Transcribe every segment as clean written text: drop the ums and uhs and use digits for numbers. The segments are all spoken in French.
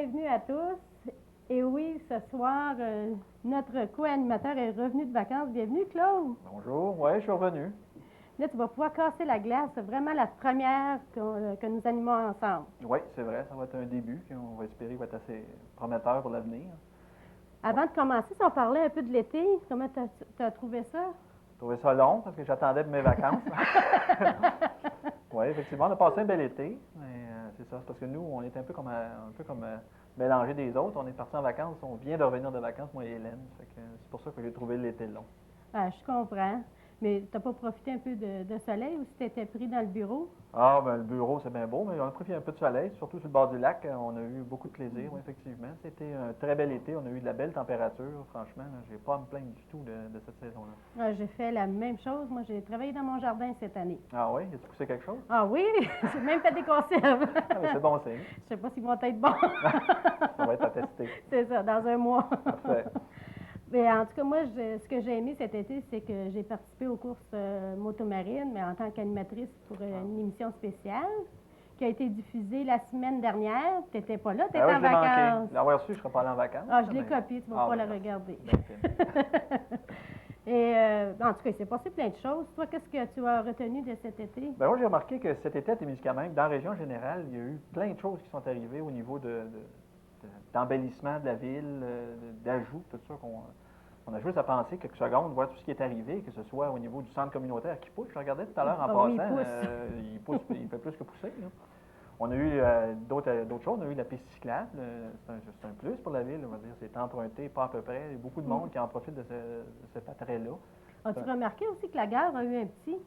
bienvenue à tous. Et oui, ce soir, notre co-animateur est revenu de vacances. Bienvenue, Claude. Bonjour, oui, je suis revenu. Là, tu vas pouvoir casser la glace. C'est vraiment la première que nous animons ensemble. Oui, c'est vrai, ça va être un début qu'on va espérer va être assez prometteur pour l'avenir. Avant de commencer, si on parlait un peu de l'été, comment tu as trouvé ça? J'ai trouvé ça long parce que j'attendais de mes vacances. Oui, effectivement, on a passé un bel été, mais c'est ça, c'est parce que nous, on est un peu comme mélangés des autres. On est partis en vacances, on vient de revenir de vacances, moi et Hélène. C'est pour ça que j'ai trouvé l'été long. Ah, je comprends. Mais tu n'as pas profité un peu de soleil ou si tu étais pris dans le bureau? Ah, ben le bureau, c'est bien beau, mais on a profité un peu de soleil, surtout sur le bord du lac. On a eu beaucoup de plaisir, oui, effectivement. C'était un très bel été, on a eu de la belle température, franchement. Je n'ai pas à me plaindre du tout de cette saison-là. Ah, j'ai fait la même chose. Moi, j'ai travaillé dans mon jardin cette année. Ah oui? As-tu poussé quelque chose? Ah oui, j'ai même fait des conserves. Ah, ben, c'est bon signe. Je sais pas s'ils vont être bons. Ça va être à tester. C'est ça, dans un mois. Parfait. Mais en tout cas, moi, ce que j'ai aimé cet été, c'est que j'ai participé aux courses motomarines, mais en tant qu'animatrice pour une émission spéciale qui a été diffusée la semaine dernière. Tu n'étais pas là, tu étais Ah oui, en je l'ai manqué. vacances. L'avoir su, je ne serais pas allé en vacances. Ah, je l'ai mais- copié, tu ne vas Ah, pas ben, la regarder. bien fait. Et en tout cas, il s'est passé plein de choses. Toi, qu'est-ce que tu as retenu de cet été? Ben, moi, j'ai remarqué que cet été à Témiscamingue, dans la région générale, il y a eu plein de choses qui sont arrivées au niveau d'embellissement de la ville, d'ajouts, tout ça. On a juste à penser quelques secondes, voir tout ce qui est arrivé, que ce soit au niveau du centre communautaire qui pousse. Je regardais tout à l'heure en Ah oui, passant, il pousse. il fait plus que pousser, là. On a eu d'autres choses. On a eu la piste cyclable. C'est un plus pour la ville. On va dire, c'est emprunté, pas à peu près. Il y a beaucoup de monde qui en profite de cet attrait-là. As-tu remarqué aussi que la gare a eu un petit?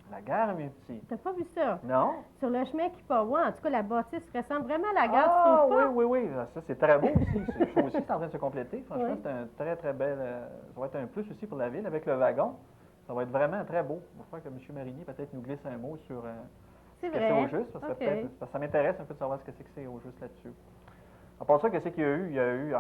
La gare, mes petits. T'as pas vu ça? Non? Sur le chemin qui part, en tout cas, la bâtisse ressemble vraiment à la gare, tu Ah, trouves pas? oui. Ça, c'est très beau aussi. Je trouve aussi que c'est en train de se compléter. Franchement, Oui. c'est un très, très bel. Ça va être un plus aussi pour la ville avec le wagon. Ça va être vraiment très beau. Il va falloir que M. Marinier peut-être nous glisse un mot sur C'est ce que c'est vrai. au juste. Parce que, OK. parce que ça m'intéresse un peu de savoir ce que c'est au juste là-dessus. À part ça, qu'est-ce qu'il y a eu? Il y a eu,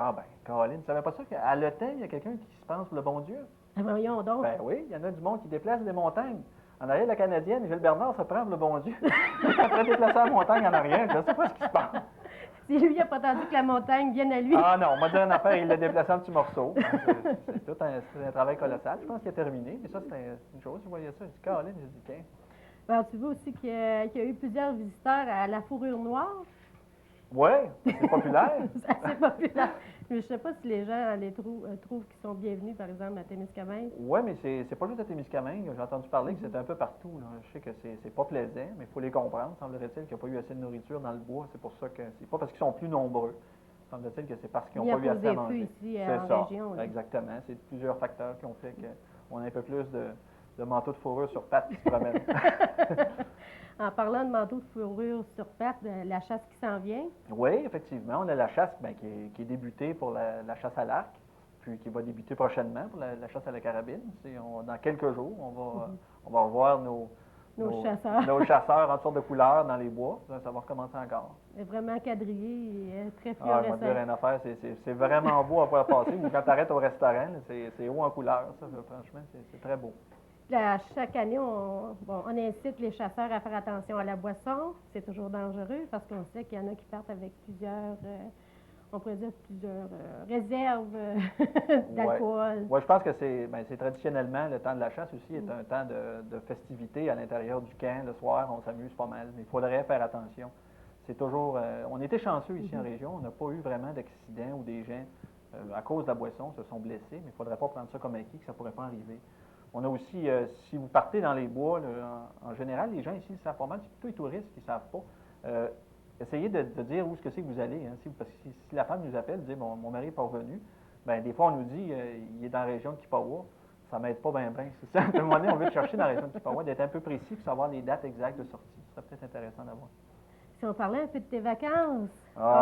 Caroline, tu savais pas ça qu'à Le Temps, il y a quelqu'un qui se pense pour le bon Dieu? Ah, voyons donc. Ben oui, il y en a du monde qui déplace des montagnes. En arrière, la Canadienne, Gilles Bernard se prend pour le bon Dieu. Il est en train de déplacer la montagne en arrière. Je ne sais pas ce qui se passe. Si lui, il n'a pas attendu que la montagne vienne à lui. Ah non, on m'a dit une affaire, il l'a déplacé en petits morceaux. C'est un travail colossal. Je pense qu'il a terminé. Mais ça, c'est une chose. Je voyais ça. J'ai dit, Caroline, j'ai dit, tiens. Alors, tu vois aussi qu'il y a eu plusieurs visiteurs à la fourrure noire. Oui, c'est populaire. C'est assez populaire. Mais je ne sais pas si les gens trouvent qu'ils sont bienvenus, par exemple, à Témiscamingue. Oui, mais c'est pas juste à Témiscamingue. J'ai entendu parler que c'était un peu partout, là. Je sais que c'est pas plaisant, mais il faut les comprendre. Semblerait-il qu'il n'y a pas eu assez de nourriture dans le bois. C'est pour ça que c'est pas parce qu'ils sont plus nombreux. Semblerait-il que c'est parce qu'ils n'ont pas eu assez à manger. Ici, C'est en ça, région. Là. exactement. C'est plusieurs facteurs qui ont fait qu'on a un peu plus de manteaux de fourrure sur pattes qui se promènent. En parlant de manteau de fourrure sur pattes, la chasse qui s'en vient. Oui, effectivement. On a la chasse qui est débutée pour la chasse à l'arc, puis qui va débuter prochainement pour la chasse à la carabine. Dans quelques jours, on va revoir nos chasseurs en toutes sortes de couleurs dans les bois. Ça va recommencer encore. C'est vraiment quadrillé et très Ah, je fluorescent. vais te dire une affaire, c'est vraiment beau à pouvoir passer. Ou quand tu arrêtes au restaurant, là, c'est haut en couleur. Ça, franchement, c'est très beau. Là, chaque année, on incite les chasseurs à faire attention à la boisson. C'est toujours dangereux parce qu'on sait qu'il y en a qui partent avec plusieurs, on pourrait dire plusieurs réserves d'alcool. Oui, je pense que c'est traditionnellement le temps de la chasse aussi est un temps de festivité à l'intérieur du camp. Le soir, on s'amuse pas mal, mais il faudrait faire attention. C'est toujours. On était chanceux ici en région. On n'a pas eu vraiment d'accidents où des gens, à cause de la boisson, se sont blessés, mais il ne faudrait pas prendre ça comme acquis que ça ne pourrait pas arriver. On a aussi, si vous partez dans les bois, là, en général, les gens ici le savent pas mal, c'est plutôt les touristes qui ne savent pas. Essayez de dire où est-ce que c'est que vous allez. Hein, parce que si la femme nous appelle, dit mon mari n'est pas revenu, bien, des fois on nous dit il est dans la région de Kippawa. Ça ne m'aide pas bien. C'est ça. À un moment donné, on veut le chercher dans la région de Kippawa, d'être un peu précis pour savoir les dates exactes de sortie. Ce serait peut-être intéressant d'avoir. Si on parlait un peu de tes vacances.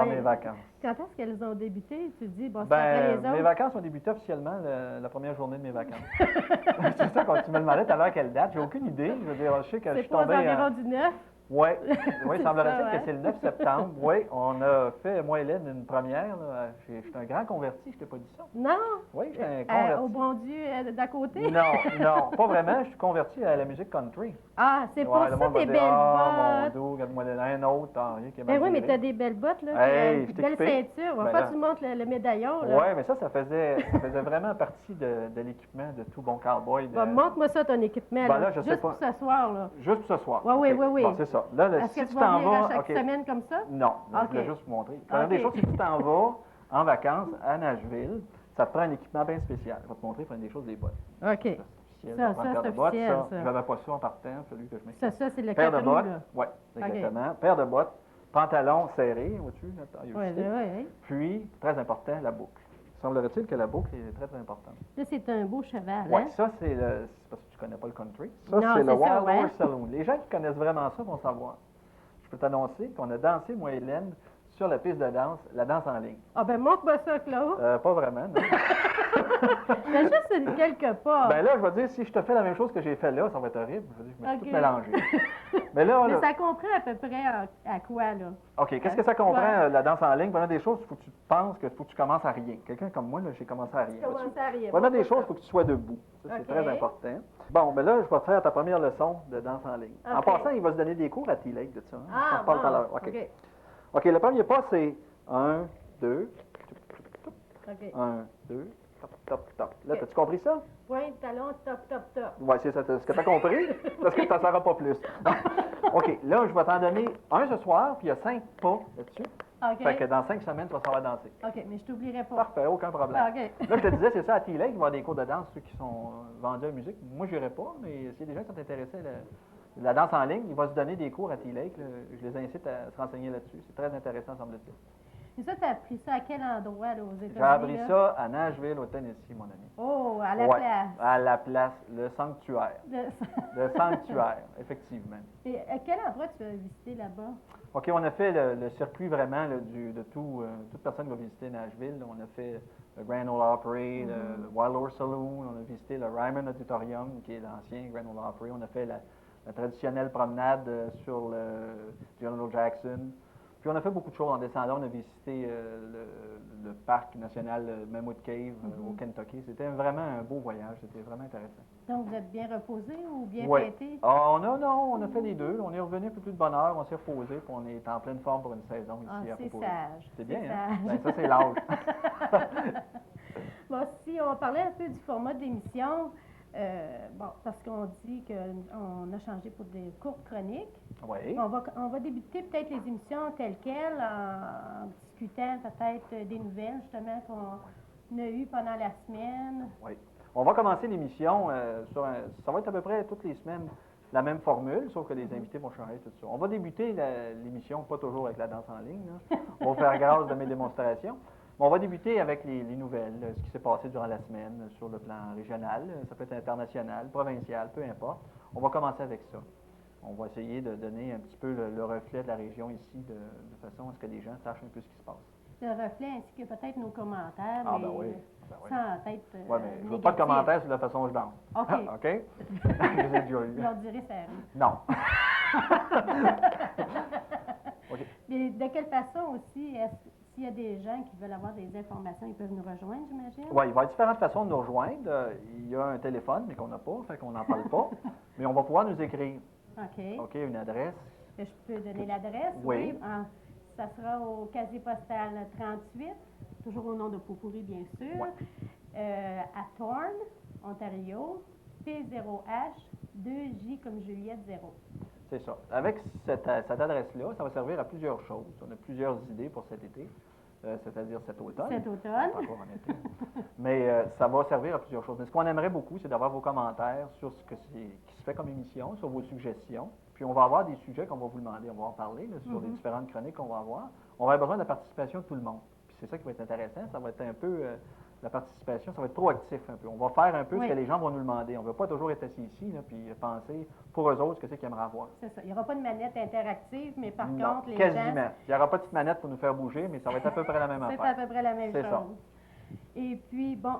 Mes vacances. Quand est-ce qu'elles ont débuté? Tu dis, bon, c'est après les autres. Mes vacances ont débuté officiellement la première journée de mes vacances. C'est ça, quand tu me demandais tout à l'heure quelle date, j'ai aucune idée. Je veux dire, je sais que je suis C'est pas aux tombé. environs du 9? Oui, C'est semblerait-il ça, que hein? c'est le 9 septembre. Oui, on a fait, moi et Hélène, une première. Je suis un grand converti, je t'ai pas dit ça. Non? Oui, je suis un Au converti. bon Dieu d'à côté? Non, non, pas vraiment. Je suis converti à la musique country. Ah, c'est pour Ouais, le ça monde va tes dire, belles ah, mon bottes. Dieu, regarde-moi un autre, rien qui est Ben mal oui, mais viré. t'as des belles bottes, là, puis Hey, une je t'ai belle équipé. ceinture. Va Ben pas là, tu montres le médaillon, là. ouais, mais ça faisait vraiment partie de l'équipement de tout bon cowboy. Bon, montre-moi ça, ton équipement, Ben là. là, je sais Juste pas. pour ce soir, là. Juste pour ce soir. Oui, oui, OK. oui, oui. Bon, c'est ça. Là, Est-ce si que tu tu vas t'en venir à vas. chaque OK. semaine comme ça? Non, je OK. voulais juste vous montrer. Première des OK. choses, si tu t'en vas en vacances à Nashville, ça te prend un équipement bien spécial. Je vais te montrer, il faut des choses, des bottes. OK. C'est officiel, Ça, ça prend une ça, paire c'est de bottes. officiel, ça. Je n'avais pas ça en partant, celui que je mets. Ça, c'est le Paire de 4 roues, bottes. là. Oui, OK. exactement. Paire de bottes, pantalon serré, vois-tu, la taille Oui, aussi. oui. Puis, très important, la boucle. Semblerait-il que la boucle est très, très importante. Là, c'est un beau cheval, Oui, hein? ça, c'est parce que tu connais pas le country. Ça, Non, c'est le c'est ça, Wild ouais. Horse Saloon. Les gens qui connaissent vraiment ça vont savoir. Je peux t'annoncer qu'on a dansé, moi et Hélène, sur la piste de danse, la danse en ligne. Ah, ben montre-moi ça, Claude. Pas vraiment, non. Fais juste quelque part. Ben là, je vais te dire, si je te fais la même chose que j'ai fait là, ça va être horrible. Je vais dire, je me suis OK. tout mélangé. Mais là, Mais là, ça comprend à peu près à quoi, là? OK, qu'est-ce que ça comprend, Ouais. la danse en ligne? Première des choses, il faut que tu penses qu'il faut que tu commences à rien. Quelqu'un comme moi, là, j'ai commencé à rien. Commence à rien. Première des Montre-moi choses, il ça. faut que tu sois debout. Ça, c'est OK. très important. Bon, ben là, je vais te faire ta première leçon de danse en ligne. En OK. passant, il va se donner des cours à T-Lake de ça. Hein? On Ah, en reparle tout à bon. l'heure. OK. OK. OK, le premier pas, c'est 1, 2, OK. 1, 2, top, top, top. Là, OK. as-tu compris ça? Pointe, talon, top, top, top. Oui, c'est ça. Ce que tu as compris? Parce que tu n'en sauras pas plus. OK, là, je vais t'en donner un ce soir, puis il y a 5 pas là-dessus. OK. Fait que dans 5 semaines, tu vas savoir danser. OK, mais je t'oublierai pas. Parfait, aucun problème. Ah, OK. Là, je te disais, c'est ça, à T-Lake, il va y avoir des cours de danse, ceux qui sont vendus à la musique. Moi, je n'irai pas, mais s'il y a des gens qui sont intéressés à la danse en ligne, il va se donner des cours à T-Lake. Là. Je les incite à se renseigner là-dessus. C'est très intéressant, semble-t-il. Et ça, tu as appris ça à quel endroit, là, aux États-Unis? J'ai appris là? ça à Nashville, au Tennessee, mon ami. Oh, à la Ouais, place. à la place, le sanctuaire. De- Le sanctuaire, effectivement. Et à quel endroit tu as visité là-bas? OK, on a fait le circuit vraiment là, de tout, toute personne qui va visiter Nashville. On a fait le Grand Ole Opry, le Wild Horse Saloon, on a visité le Ryman Auditorium, qui est l'ancien Grand Ole Opry. On a fait la traditionnelle promenade sur le General Jackson. Puis on a fait beaucoup de choses en descendant. On a visité le parc national Mammoth Cave au Kentucky. C'était vraiment un beau voyage. C'était vraiment intéressant. Donc, vous êtes bien reposé ou bien Oui. fêté? On a fait les deux. On est revenu un peu plus de bonne heure. On s'est reposé. Puis on est en pleine forme pour une saison ici Ah, à c'est reposer. sage. C'est bien, c'est hein? sage. Ben, ça, c'est l'âge. Bon, si on parlait un peu du format de l'émission, bon, parce qu'on dit qu'on a changé pour des courtes chroniques. Oui. On va débuter peut-être les émissions telles quelles en discutant peut-être des nouvelles justement qu'on a eues pendant la semaine. Oui. On va commencer l'émission ça va être à peu près toutes les semaines la même formule, sauf que les invités vont changer tout ça. On va débuter l'émission, pas toujours avec la danse en ligne, là. On va faire grâce de mes démonstrations. Mais on va débuter avec les nouvelles, ce qui s'est passé durant la semaine sur le plan régional, ça peut être international, provincial, peu importe. On va commencer avec ça. On va essayer de donner un petit peu le reflet de la région ici, de façon à ce que les gens sachent un peu ce qui se passe. Le reflet ainsi que peut-être nos commentaires, Ah, mais ben oui. Ben oui. sans être Oui, mais je ne veux pas de négatifs. commentaires sur la façon dont je danse. OK. OK? Je les ai déjà Je eus. leur dirai ça arrive. Non. OK. Mais de quelle façon aussi, s'il y a des gens qui veulent avoir des informations, ils peuvent nous rejoindre, j'imagine? Oui, il va y avoir différentes façons de nous rejoindre. Il y a un téléphone, mais qu'on n'a pas, fait qu'on n'en parle pas. Mais on va pouvoir nous écrire. OK. OK, une adresse. Je peux donner l'adresse? Oui. Ça sera au casier postal 38, toujours au nom de Popourri, bien sûr, à Thorne, Ontario, P0H 2J comme Juliette 0. C'est ça. Avec cette adresse-là, ça va servir à plusieurs choses. On a plusieurs idées pour cet été, c'est-à-dire cet automne. Cet automne. Pas encore en été. Mais ça va servir à plusieurs choses. Mais ce qu'on aimerait beaucoup, c'est d'avoir vos commentaires sur ce qui se fait comme émission, sur vos suggestions. Puis on va avoir des sujets qu'on va vous demander. On va en parler là, sur les différentes chroniques qu'on va avoir. On va avoir besoin de la participation de tout le monde. Puis c'est ça qui va être intéressant. Ça va être un peu la participation, ça va être proactif un peu. On va faire un peu ce que les gens vont nous demander. On ne veut pas toujours être assis ici là, puis penser pour eux autres ce que c'est qu'ils aimeraient avoir. C'est ça. Il n'y aura pas de manette interactive, mais par Non, contre, les quasiment. gens... Il n'y aura pas de petite manette pour nous faire bouger, mais ça va être à peu près la même C'est affaire. à peu près la même C'est chose. ça. Et puis, bon,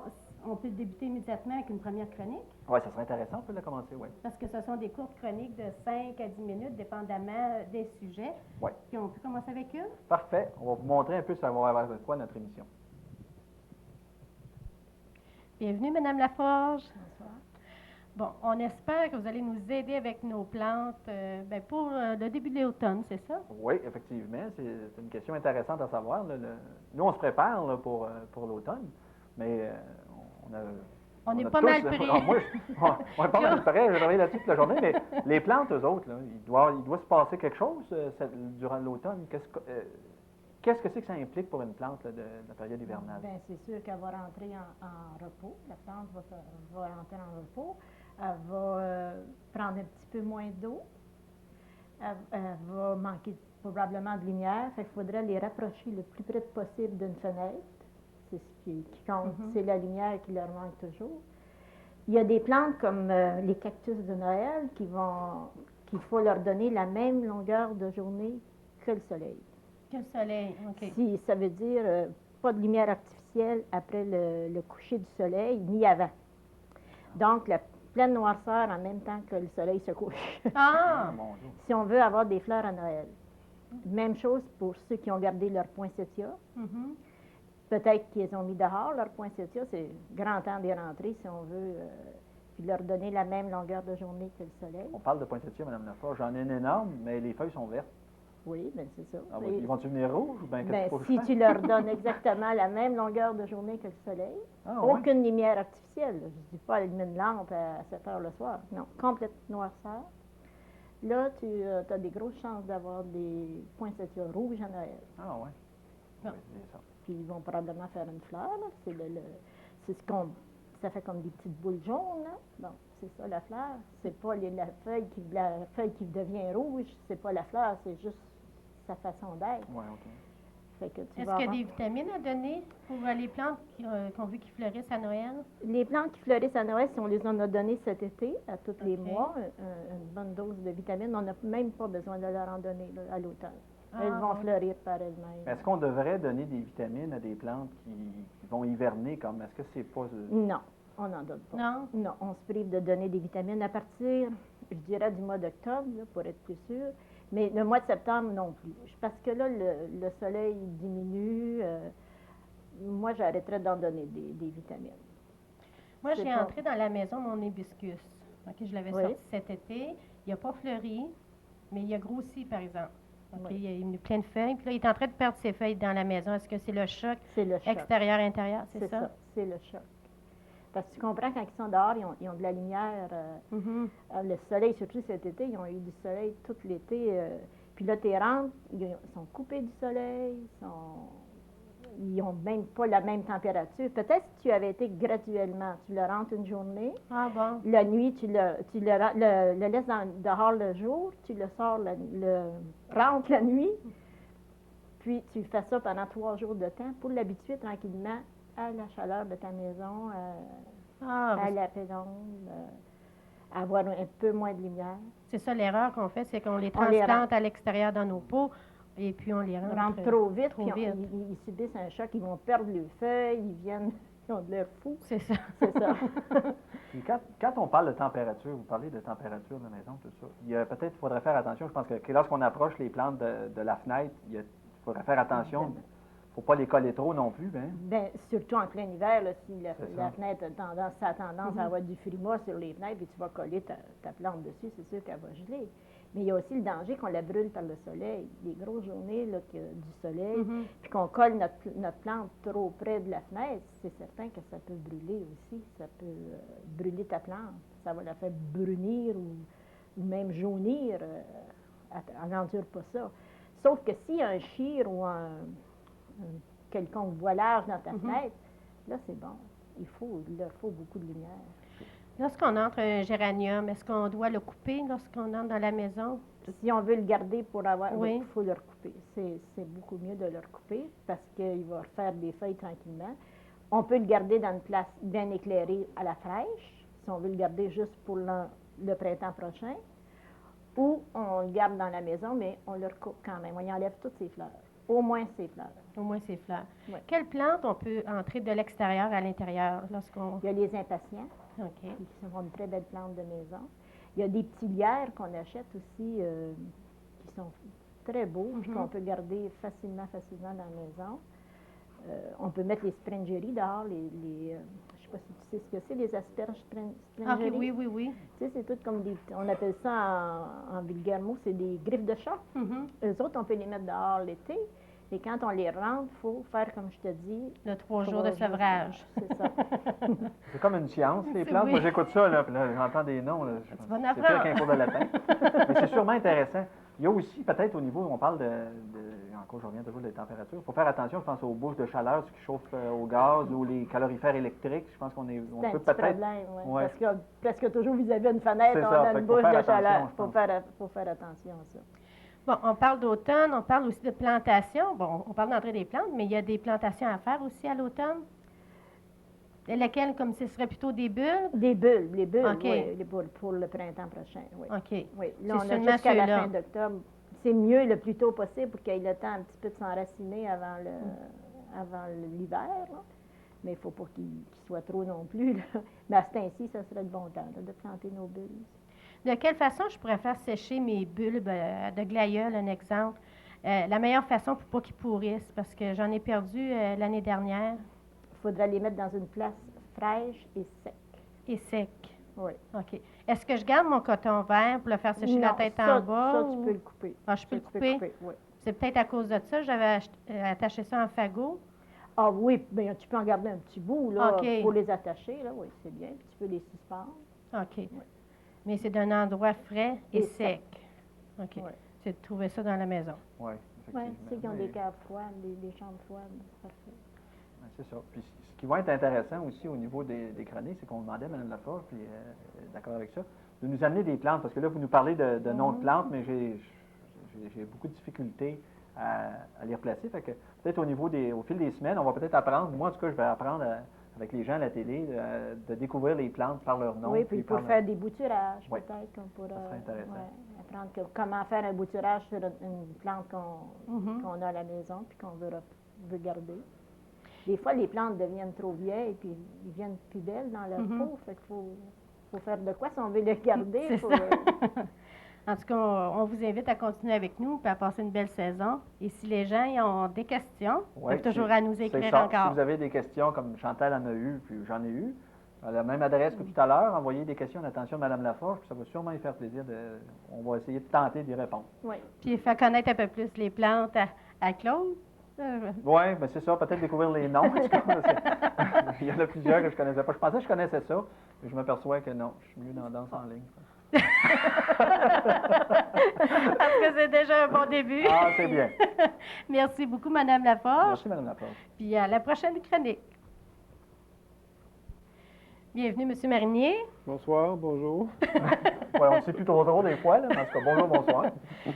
on peut débuter immédiatement avec une première chronique, Oui, ça serait intéressant, on peut la commencer, oui. parce que ce sont des courtes chroniques de 5 à 10 minutes, dépendamment des sujets. Oui. Puis on peut commencer avec une. Parfait. On va vous montrer un peu ça va avoir quoi notre émission. Bienvenue, Madame Laforge. Bonsoir. Bon, on espère que vous allez nous aider avec nos plantes pour le début de l'automne, c'est ça? Oui, effectivement, c'est une question intéressante à savoir. Là. Nous, on se prépare là, pour l'automne, mais On est a pas tous, mal pris. on est pas mal prêts. J'ai travaillé là-dessus toute la journée, mais les plantes, eux autres, là, il doit se passer quelque chose durant l'automne. Qu'est-ce que c'est que ça implique pour une plante là, de la période hivernale? Bien, c'est sûr qu'elle va rentrer en repos. La plante va rentrer en repos. Elle va prendre un petit peu moins d'eau. Elle va manquer probablement de lumière. Fait qu'il faudrait les rapprocher le plus près possible d'une fenêtre. C'est ce qui compte. C'est la lumière qui leur manque toujours. Il y a des plantes comme les cactus de Noël qu'il faut leur donner la même longueur de journée que le soleil. Que le soleil, OK. Si ça veut dire pas de lumière artificielle après le coucher du soleil, ni avant. Donc, la pleine noirceur en même temps que le soleil se couche. Ah! Mon Dieu. Si on veut avoir des fleurs à Noël. Même chose pour ceux qui ont gardé leur poinsettia. Mhm. Peut-être qu'ils ont mis dehors leur poinsettia. C'est grand temps d'y rentrer si on veut. Puis leur donner la même longueur de journée que le soleil. On parle de poinsettia, Mme Laforge. J'en ai une énorme, mais les feuilles sont vertes. Oui, bien c'est ça. Ah oui, ils vont-tu venir rouges ou bien qu'est-ce Ben, qu'il faut que je si fasse? tu leur donnes exactement la même longueur de journée que le soleil, Ah, oui. aucune lumière artificielle. Je ne dis pas allumer une lampe à 7 heures le soir. Non, complète noirceur. Là, tu as des grosses chances d'avoir des poinsettias rouges à Noël. Ah oui. Bon. Oui, c'est ça. Puis ils vont probablement faire une fleur. Là. C'est ce qu'on... Ça fait comme des petites boules jaunes. Là. Bon, c'est ça la fleur. C'est pas la feuille qui devient rouge. C'est pas la fleur, c'est juste sa façon d'être. Oui, OK. Fait que tu Est-ce vas qu'il y a avoir- des vitamines à donner pour les plantes qu'on veut qui fleurissent à Noël? Les plantes qui fleurissent à Noël, si on les en a données cet été, à tous les OK. mois, une bonne dose de vitamines, on n'a même pas besoin de leur en donner là, à l'automne. Elles Ah, vont oui. fleurir par elles-mêmes. Est-ce qu'on devrait donner des vitamines à des plantes qui vont hiverner comme est-ce que c'est pas Non, on n'en donne pas. Non? Non, on se prive de donner des vitamines à partir, je dirais, du mois d'octobre, là, pour être plus sûr. Mais le mois de septembre, non plus. Parce que là, le soleil diminue. Moi, j'arrêterais d'en donner des vitamines. Moi, C'est j'ai pas- entré dans la maison mon hibiscus. OK, je l'avais Oui. sorti cet été. Il n'a pas fleuri, mais il a grossi, par exemple. OK, Oui. il a eu plein de feuilles. Puis là, il est en train de perdre ses feuilles dans la maison. Est-ce que c'est le choc C'est le choc. extérieur-intérieur, c'est ça? C'est le choc. Parce que tu comprends, quand ils sont dehors, ils ont de la lumière. Mhm. Le soleil, surtout cet été, ils ont eu du soleil tout l'été. Puis là, tu rentres, ils sont coupés du soleil, ils n'ont même pas la même température. Peut-être si tu avais été graduellement, tu le rentres une journée, Ah bon? la nuit, tu le laisses dehors le jour, tu le sors, rentres la nuit, puis tu fais ça pendant 3 jours de temps pour l'habituer tranquillement à la chaleur de ta maison, Ah, à la pénombre, à avoir un peu moins de lumière. c'est ça l'erreur qu'on fait, c'est qu'on les On les transplante à l'extérieur dans nos pots et puis on les Ils rentre. rentrent trop vite, trop puis vite. ils subissent un choc, ils vont perdre leurs feuilles, ils ont de l'air fou. C'est ça. C'est ça. Puis quand on parle de température, vous parlez de température de la maison, tout ça. Peut-être qu'il faudrait faire attention. Je pense que lorsqu'on approche les plantes de la fenêtre, il faudrait faire attention. Il ne faut pas les coller trop non plus. Hein? Ben, surtout en plein hiver, là, si la ça. fenêtre a tendance à avoir du frimas sur les fenêtres, et tu vas coller ta plante dessus, c'est sûr qu'elle va geler. Mais il y a aussi le danger qu'on la brûle par le soleil. Les grosses journées là, du soleil, Mhm. puis qu'on colle notre plante trop près de la fenêtre, c'est certain que ça peut brûler aussi. Ça peut brûler ta plante. Ça va la faire brunir ou même jaunir. Elle n'endure pas ça. Sauf que s'il y a un chire ou un quelconque voilage dans ta fenêtre, là, c'est bon. Il leur faut beaucoup de lumière. Lorsqu'on entre un géranium, est-ce qu'on doit le couper lorsqu'on entre dans la maison? Si on veut le garder pour avoir, Oui. il faut le recouper. C'est beaucoup mieux de le recouper parce qu'il va refaire des feuilles tranquillement. On peut le garder dans une place bien éclairée à la fraîche, si on veut le garder juste pour le printemps prochain. Ou on le garde dans la maison, mais on le recoupe quand même. On y enlève toutes ses fleurs. Au moins ces fleurs. Au moins ces fleurs. Oui. Quelles plantes on peut entrer de l'extérieur à l'intérieur lorsqu'on... Il y a les impatiens, OK. qui sont une très belle plante de maison. Il y a des petits lierres qu'on achète aussi, qui sont très beaux, puis qu'on peut garder facilement dans la maison. On peut mettre les springeries dehors, je ne sais pas si tu sais ce que c'est, les asperges springeries. OK, oui. Tu sais, c'est tout comme on appelle ça en vulgaire mot, c'est des griffes de chat. Eux autres, on peut les mettre dehors l'été. Et quand on les rentre, il faut faire, comme je te dis... Le 3 jours de sevrage. C'est ça. C'est comme une science, les plantes. Oui. Moi, j'écoute ça, là, puis là, j'entends des noms. Là, Tu vas en c'est apprendre. pire qu'un cours de latin. Mais c'est sûrement intéressant. Il y a aussi, peut-être, au niveau, on parle encore, je reviens toujours des températures. Il faut faire attention, je pense, aux bouches de chaleur, ce qui chauffe au gaz ou les calorifères électriques. Je pense qu'on C'est un peut petit peut-être... problème, oui. Ouais. Parce que presque toujours vis-à-vis d'une fenêtre, C'est on ça, a fait une qu'il faut bouche faire de chaleur. attention, Il faut faire attention à ça. Bon, on parle d'automne, on parle aussi de plantation. Bon, on parle d'entrée des plantes, mais il y a des plantations à faire aussi à l'automne. Lesquelles, comme ce serait plutôt des bulbes? Les bulbes, OK. oui, les bulbes pour le printemps prochain, oui. OK. Oui, C'est là, on a seulement jusqu'à la ceux-là. fin d'octobre. C'est mieux le plus tôt possible pour qu'il ait le temps un petit peu de s'enraciner avant l'hiver, là. Mais il ne faut pas qu'il soit trop non plus, là. Mais à ce temps-ci, ça serait le bon temps là, de planter nos bulbes. De quelle façon je pourrais faire sécher mes bulbes de glaïeul, un exemple? La meilleure façon pour pas qu'ils pourrissent, parce que j'en ai perdu l'année dernière. Il faudrait les mettre dans une place fraîche et sec. Et sec. Oui. OK. Est-ce que je garde mon coton vert pour le faire sécher la Non, tête ça, en bas? Ça, tu ou- peux le couper. Ah, je peux Ça, le tu peux couper? oui. C'est peut-être à cause de ça. J'avais attaché ça en fagot. Ah oui, bien, tu peux en garder un petit bout, là, OK. pour les attacher, là, oui, c'est bien. Puis tu peux les suspendre. OK. Mais c'est d'un endroit frais et Et sec. OK. Oui. C'est de trouver ça dans la maison. Oui, Oui, effectivement. ceux qui ont Mais- des caves froides, des chambres froides, c'est parfait. Ouais, c'est ça. Puis ce qui va être intéressant aussi au niveau des chroniques, c'est qu'on demandait à Mme Laforge, puis d'accord avec ça, de nous amener des plantes, parce que là, vous nous parlez de noms de plantes, mais j'ai beaucoup de difficultés à les replacer. Fait que peut-être au fil des semaines, on va peut-être apprendre, moi en tout cas, je vais apprendre avec les gens à la télé de découvrir les plantes par leur nom. Oui, puis pour par faire des bouturages, Oui. peut-être qu'on pourra Ça serait intéressant. apprendre comment faire un bouturage sur une plante Mhm. qu'on a à la maison puis qu'on veut garder. Des fois, les plantes deviennent trop vieilles puis ils viennent plus belles dans leur Mhm. peau. Fait qu'il faut faire de quoi si on veut les garder. C'est faut, ça. En tout cas, on vous invite à continuer avec nous et à passer une belle saison. Et si les gens y ont des questions, ils Ouais, peuvent toujours c'est- à nous c'est écrire ça. encore. Si vous avez des questions comme Chantal en a eu, puis j'en ai eu, à la même adresse que tout à l'heure, envoyez des questions à l'attention de Mme Laforge, puis ça va sûrement lui faire plaisir. On va essayer de tenter d'y répondre. oui. Puis faire connaître un peu plus les plantes à Claude. Oui, ben c'est ça, peut-être découvrir les noms. En tout cas, il y en a plusieurs que je ne connaissais pas. Je pensais que je connaissais ça, mais je m'aperçois que non, je suis mieux dans la danse en ligne. Parce que c'est déjà un bon début. Ah, c'est bien. Merci beaucoup, Madame Laforge. Merci, Mme Laforge. Puis à la prochaine chronique. Bienvenue, Monsieur Marinier. Bonsoir, bonjour. Ouais, on ne sait plus trop des fois, là, mais en tout cas, bonjour, bonsoir.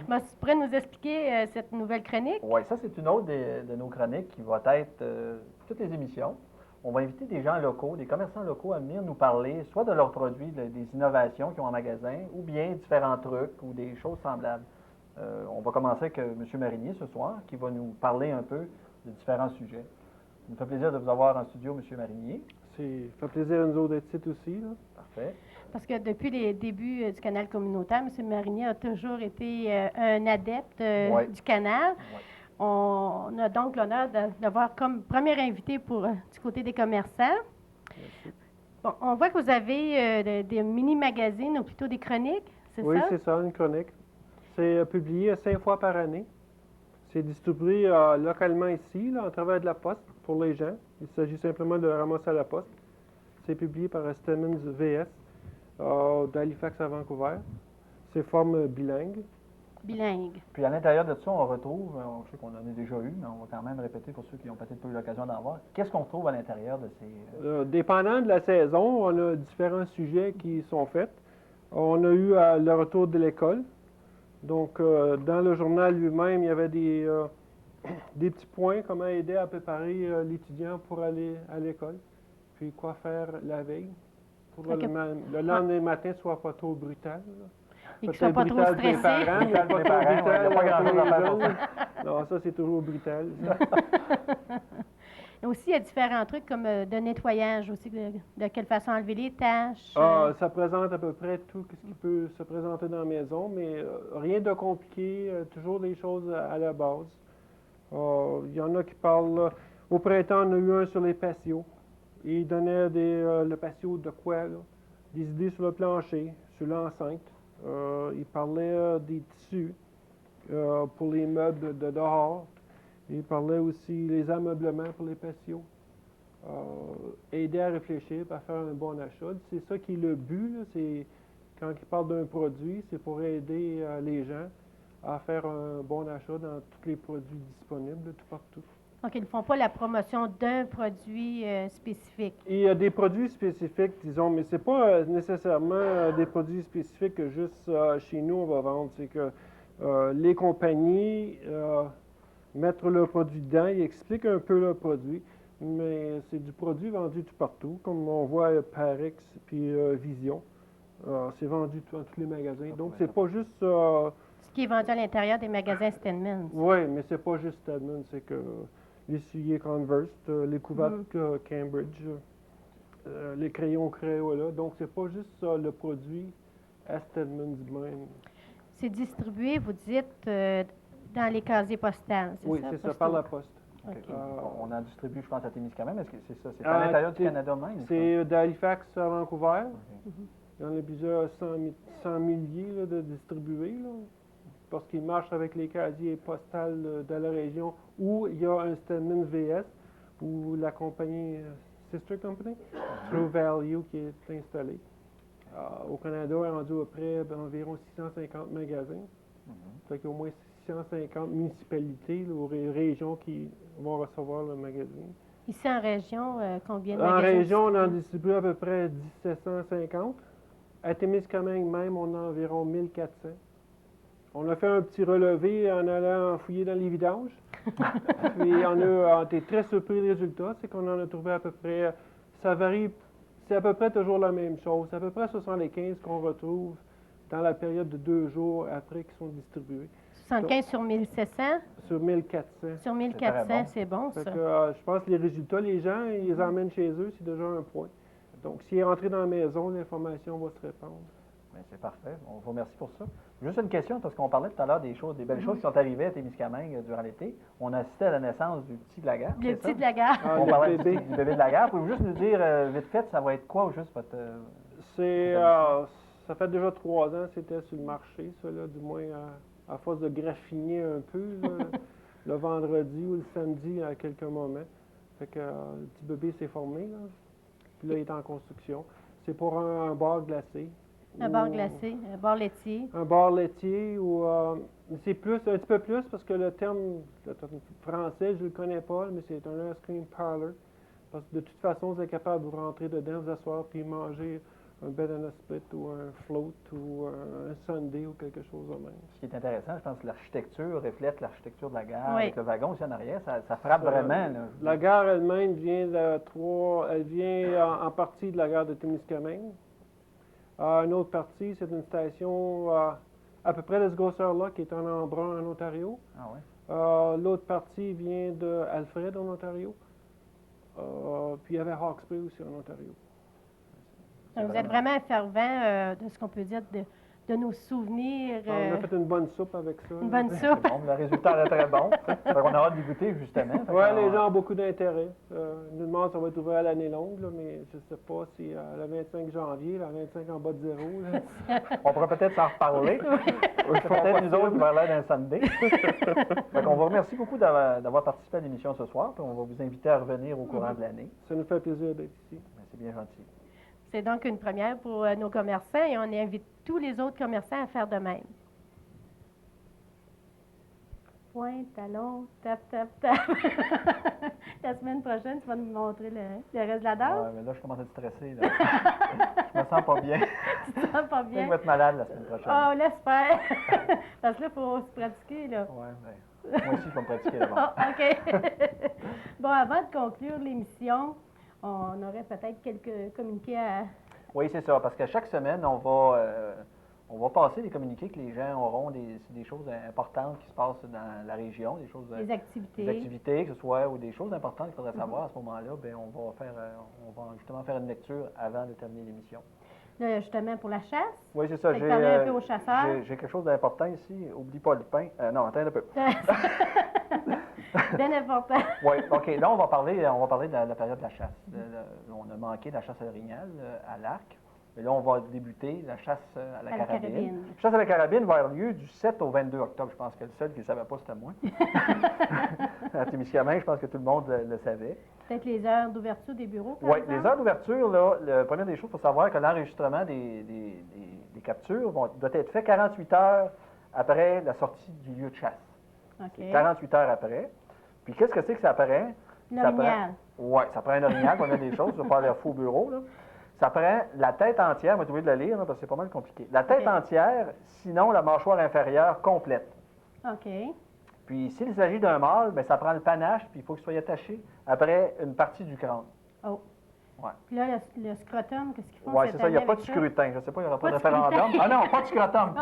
Bon, si tu pourrais nous expliquer cette nouvelle chronique? Oui, ça, c'est une autre de nos chroniques qui va être toutes les émissions. On va inviter des gens locaux, des commerçants locaux à venir nous parler, soit de leurs produits, des innovations qu'ils ont en magasin, ou bien différents trucs ou des choses semblables. On va commencer avec M. Marinier ce soir, qui va nous parler un peu de différents sujets. Ça nous fait plaisir de vous avoir en studio, M. Marinier. Ça fait plaisir à nous autres d'être ici aussi. Là. Parfait. Parce que depuis les débuts du canal communautaire, M. Marinier a toujours été un adepte Ouais. du canal. Ouais. On a donc l'honneur d'avoir comme premier invité du côté des commerçants. Merci. Bon, on voit que vous avez des mini-magazines ou plutôt des chroniques, c'est Oui, ça? c'est ça, une chronique. C'est publié 5 fois par année. C'est distribué localement ici, là, à travers de la poste, pour les gens. Il s'agit simplement de ramasser à la poste. C'est publié par Stemmons VS d'Halifax à Vancouver. C'est forme bilingue. Bilingue. Puis à l'intérieur de ça, on retrouve, je sais qu'on en a déjà eu, mais on va quand même répéter pour ceux qui n'ont peut-être pas eu l'occasion d'en voir. Qu'est-ce qu'on trouve à l'intérieur de ces... Dépendant de la saison, on a différents sujets qui sont faits. On a eu le retour de l'école. Donc, dans le journal lui-même, il y avait des petits points, comment aider à préparer l'étudiant pour aller à l'école, puis quoi faire la veille, pour que Ok. le lendemain matin ne soit pas trop brutal. Là. Et qu'ils ne soient pas trop brutal pour les stressés. parents, mais pas trop Brutal pour les parents, ouais, il y a brutal pas pour grand-chose à les faire pour jeunes. Non, ça, c'est toujours brutal. ça. Et aussi, il y a différents trucs comme de nettoyage aussi, de quelle façon enlever les taches. Ça présente à peu près tout ce qui peut se présenter dans la maison, mais rien de compliqué, toujours des choses à la base. Il y en a qui parlent, au printemps, on a eu un sur les patios. Il donnait le patio de quoi, là? Des idées sur le plancher, sur l'enceinte. Il parlait des tissus pour les meubles de dehors. Il parlait aussi des ameublements pour les patios. Aider à réfléchir, à faire un bon achat. C'est ça qui est le but, là, c'est quand il parle d'un produit, c'est pour aider les gens à faire un bon achat dans tous les produits disponibles, tout partout. Donc, ils ne font pas la promotion d'un produit spécifique. Il y a des produits spécifiques, disons, mais c'est pas nécessairement des produits spécifiques que juste chez nous on va vendre. C'est que les compagnies mettent le produit dedans, ils expliquent un peu le produit, mais c'est du produit vendu tout partout, comme on voit Parex puis Vision. C'est vendu dans tous les magasins. Donc, c'est pas juste... Ce qui est vendu à l'intérieur des magasins Stedman. oui, mais c'est pas juste Stedman, c'est que les souliers Converse, les couvertes Cambridge, les crayons Crayola. Donc, c'est pas juste le produit à Stedman même. C'est distribué, vous dites, dans les casiers postales, c'est Oui, ça? c'est ça, Posto? par la poste. OK. OK. On en distribue, je pense, à Témiscamingue. Est-ce que c'est ça? C'est à l'intérieur du Canada même? ça? C'est d'Halifax à Vancouver. OK. Il y en a plusieurs cent milliers là, de distribués, là, parce qu'ils marchent avec les casiers postales de la région où il y a un Stedman VS, ou la compagnie Sister Company, True Value, qui est installée. Au Canada, on est rendu à près d'environ 650 magasins. Fait qu'il y a au moins 650 municipalités là, ou régions qui vont recevoir le magazine. Ici, en région, combien de En magasins? région, on en distribués? distribue à peu près 1750. À Témiscamingue même, on a environ 1400. On a fait un petit relevé en allant fouiller dans les vidanges. Puis on a été très surpris des résultats. C'est qu'on en a trouvé à peu près, ça varie, c'est à peu près toujours la même chose. C'est à peu près 75 qu'on retrouve dans la période de 2 jours après qu'ils sont distribués. 75 sur 1700? Sur 1400. Sur très 1400, bon. c'est bon, Fait ça. que, je pense que les résultats, les gens, ils les emmènent chez eux, c'est déjà un point. Donc, s'il est rentré dans la maison, l'information va se répandre. Bien, c'est parfait. On vous remercie pour ça. Juste une question, parce qu'on parlait tout à l'heure des choses, des belles choses qui sont arrivées à Témiscamingue durant l'été. On assistait à la naissance du petit de la gare. Le c'est petit ça? de la gare. Ah, On le parlait bébé. du bébé de la gare. Pouvez-vous juste nous dire, vite fait, ça va être quoi au juste votre... C'est, ça fait déjà 3 ans que c'était sur le marché, ça, là, du moins à force de graffiner un peu, là, le vendredi ou le samedi à quelques moments. Fait que le petit bébé s'est formé, là. Puis là, il est en construction. C'est pour un bar glacé. Un ou- bar glacé, un bar laitier. Un bar laitier ou c'est plus, un petit peu plus parce que le terme français, je ne le connais pas, mais c'est un ice cream parlor. Parce que de toute façon, vous êtes capable de vous rentrer dedans, vous asseoir puis manger un banana split ou un float ou un sundae ou quelque chose de même. Ce qui est intéressant, je pense que l'architecture reflète l'architecture de la gare, Oui. avec le wagon aussi en arrière. Ça frappe vraiment. Là. La gare elle-même vient elle vient en partie de la gare de Témiscamingue. Une autre partie, c'est une station à peu près de ce grosseur-là, qui est en Embrun, en Ontario. Ah ouais. L'autre partie vient de Alfred, en Ontario. Puis il y avait Hawkesbury aussi, en Ontario. Donc, vous êtes vraiment un fervent de ce qu'on peut dire de nos souvenirs. On a fait une bonne soupe avec ça. Une bonne C'est soupe. bon, le résultat est très bon. On a hâte d'y goûter, justement. Fait Oui, qu'on- les gens ont beaucoup d'intérêt. Ils nous demandent si ça va être ouvert à l'année longue, là, mais je ne sais pas si le 25 janvier, le 25 en bas de zéro. Là. On pourrait peut-être s'en reparler. C'est peut-être nous autres qui va avoir l'air d'un Sunday. Fait qu'on vous remercie beaucoup d'avoir participé à l'émission ce soir. Puis on va vous inviter à revenir au courant de l'année. Ça nous fait plaisir d'être ici. Ben, c'est bien gentil. C'est donc une première pour nos commerçants et on invite tous les autres commerçants à faire de même. Point, talon, tap, tap, tap. La semaine prochaine, tu vas nous montrer le reste de la danse. Ouais, mais là, je commence à être stressé. Là. Je me sens pas bien. Tu te sens pas Je bien? vais être malade la semaine prochaine. Oh, laisse faire. Parce que là, il faut se pratiquer, là. Ouais, ben, moi aussi, je vais me pratiquer d'abord. Ah, OK. Bon, avant de conclure l'émission, on aurait peut-être quelques communiqués à... Oui, c'est ça, parce que chaque semaine, On va passer des communiqués que les gens auront des choses importantes qui se passent dans la région, des choses, Les activités. des activités, que ce soit, ou des choses importantes qu'il faudrait savoir à ce moment-là. Bien, on va justement faire une lecture avant de terminer l'émission. Là, justement, pour la chasse. Oui, c'est ça. Fait que parler un peu aux chasseurs. J'ai quelque chose d'important ici. Oublie pas le pain. Non, attends un peu. Bien important. Oui, OK. Là, on va parler de la période de la chasse. On a manqué de la chasse à l'orignal, à l'arc. Et là, on va débuter la chasse à la carabine. La chasse à la carabine va avoir lieu du 7 au 22 octobre. Je pense que le seul qui ne savait pas, c'était moi. À Témiscamingue, je pense que tout le monde le savait. Peut-être les heures d'ouverture des bureaux, par Oui, exemple? les heures d'ouverture, là, la première des choses, il faut savoir que l'enregistrement des captures doit être fait 48 heures après la sortie du lieu de chasse. OK. 48 heures après. Puis qu'est-ce que c'est que ça prend? L'orignal. Oui, ça prend un orignal, on a des choses, ça va pas l'air faux au bureau, là. Ça prend la tête entière, on va trouver de le lire, là, parce que c'est pas mal compliqué. La tête entière, sinon la mâchoire inférieure complète. OK. Puis s'il s'agit d'un mâle, bien, ça prend le panache, puis il faut qu'il soit attaché après une partie du crâne. Oh. Ouais. Puis là, le scrotum, qu'est-ce qu'ils font Oui, cette c'est ça, il n'y a année pas de avec ça? scrutin. Je ne sais pas, il n'y aura pas de Pas de référendum. scrutin. Ah non, pas de scrutum.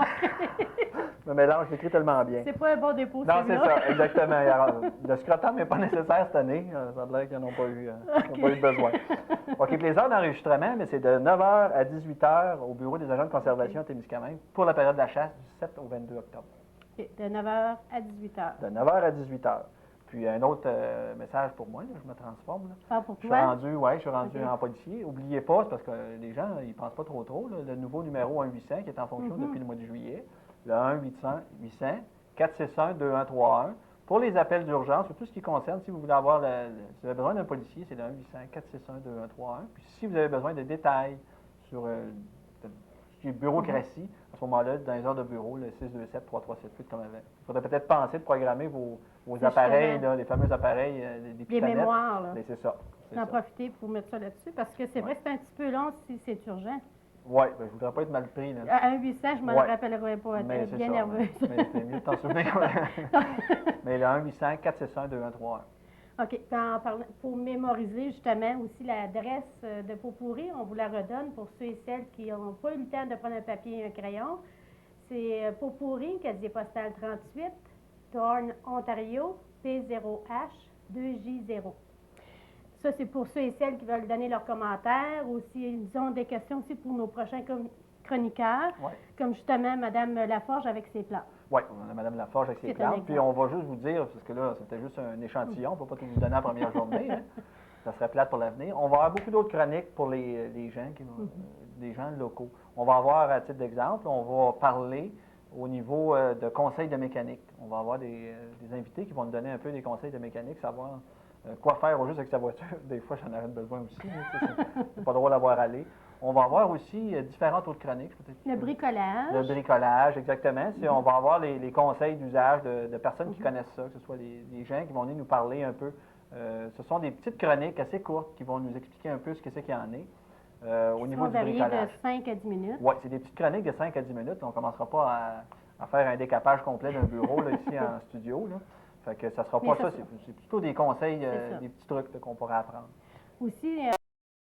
Je me mélange, je l'écris tellement bien. C'est pas un bon dépôt, Non, c'est celui-là. ça, exactement. Alors, le scrotum n'est pas nécessaire cette année. Ça a l'air qu'ils n'ont pas eu, ils n'ont pas eu besoin. OK, puis les heures d'enregistrement, mais c'est de 9h à 18h au bureau des agents de conservation à Témiscamingue pour la période de la chasse du 7 au 22 octobre. OK, de 9h à 18h. De 9h à 18h. Puis un autre message pour moi, là, je me transforme. Là. Ah, pour Je suis toi? rendu, OK. en policier. N'oubliez pas, c'est parce que les gens, ils pensent pas trop, là, le nouveau numéro 1-800 qui est en fonction depuis le mois de juillet. Le 1-800-461-2131. Pour les appels d'urgence, ou tout ce qui concerne, si vous voulez avoir, si vous avez besoin d'un policier, c'est le 1-800-461-2131. Puis si vous avez besoin de détails sur ce qui est bureaucratie, à ce moment-là, dans les heures de bureau, le 627-3378 comme avant. Il faudrait peut-être penser de programmer vos appareils, là, les fameux appareils, les Les pitanettes. mémoires, là. Mais c'est ça. En profiter pour mettre ça là-dessus, parce que c'est vrai que c'est un petit peu long si c'est urgent. Oui, je ne voudrais pas être mal pris. Là. À 1-800, je ne m'en Ouais. rappellerai pas. Mais Elle c'est est bien ça, nerveuse. Mais c'est mieux de t'en souvenir. Mais le 1-800-461-2131. OK. Puis pour mémoriser justement aussi l'adresse de Pot-Pourri, on vous la redonne pour ceux et celles qui n'ont pas eu le temps de prendre un papier et un crayon. C'est Pot-Pourri, casier postal 38, Thorne, Ontario, P0H2J0. Ça, c'est pour ceux et celles qui veulent donner leurs commentaires ou s'ils ont des questions aussi pour nos prochains chroniqueurs, Ouais. comme justement Mme Laforge avec ses plans. Oui, on a Mme Laforge avec ses C'est un plantes. exemple. Puis on va juste vous dire, parce que là, c'était juste un échantillon, on ne peut pas tout vous donner la première journée. Hein. Ça serait plate pour l'avenir. On va avoir beaucoup d'autres chroniques pour les gens, les gens locaux. On va avoir, à titre d'exemple, on va parler au niveau de conseils de mécanique. On va avoir des invités qui vont nous donner un peu des conseils de mécanique, savoir quoi faire au juste avec sa voiture. Des fois, j'en aurais besoin aussi. C'est pas drôle à voir aller. On va avoir aussi différentes autres chroniques. Le bricolage. Le bricolage, exactement. On va avoir les conseils d'usage de personnes qui connaissent ça, que ce soit les gens qui vont venir nous parler un peu. Ce sont des petites chroniques assez courtes qui vont nous expliquer un peu ce que c'est qu'il y en est au niveau du bricolage. De 5 à 10 minutes. Oui, c'est des petites chroniques de 5 à 10 minutes. On ne commencera pas à faire un décapage complet d'un bureau là, ici en studio. Là. Fait que ça sera pas ça. C'est plutôt des conseils, des petits trucs qu'on pourrait apprendre. Aussi,